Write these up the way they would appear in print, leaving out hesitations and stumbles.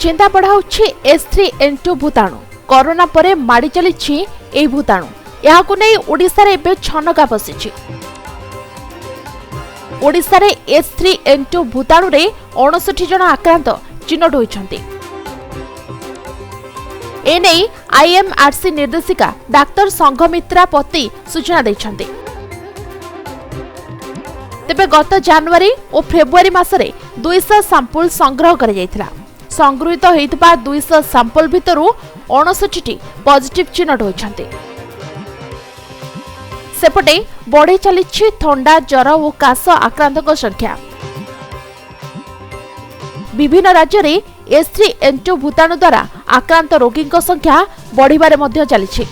चिंता बढ़ाउछि H3N2 भूताणु। Corona परे माड़ी चलीछि एही भूताणु। याकु नै ओडिसा रे एबे छनका बसिछि। ओडिसा रे H3N2 भूताणु रे 59 जन आक्रांत चिन्हट होइछन्ति। एने IMRC निर्देशिका डाक्टर संघमित्रा पति सूचना दैछन्ति। तेबे गत जनवरी और फेब्रुआरी मासरे 200 सैंपल संग्रह करा जायतिला। संग्रहित होइतबा 200 सैंपल भितरु 59टी पॉजिटिव चिन्हट होइछन्ति। सेपटे बढ़ी चलीछि थंडा ज्वर और काश आक्रांतक संख्या। विभिन्न राज्य रे H3N2 भूताणु द्वारा आक्रांत रोगी संख्या बढ़िबारे मध्य चलीछि।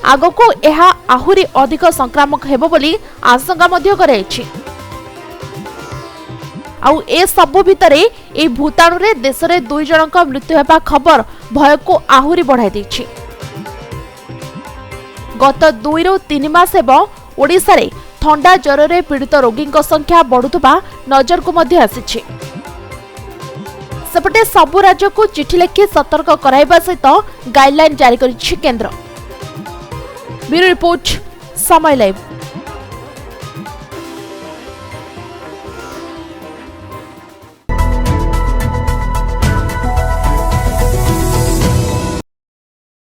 आगको एहा आहुरी अधिक संक्रामक हेबो बोली आशंका मध्य कराइछि। आउ ए सबु भितरे ए भूताणु रे देश रे 2 जनक मृत्यु हेबा खबर भय को आहुरी बढ़ाई दैछि। गत 2 ରୁ 3 मास एवं ओडिसा रे थंडा ज्वर रे पीड़ित रोगी संख्या बढ़ुतबा नजर को मध्य आसिछि। सेपटे सबु राज्य को चिठी लिखि सतर्क कराइबा सहित गाइडलाइन जारी करिछि केंद्र। ब्यूरो रिपोर्ट समय लाइव।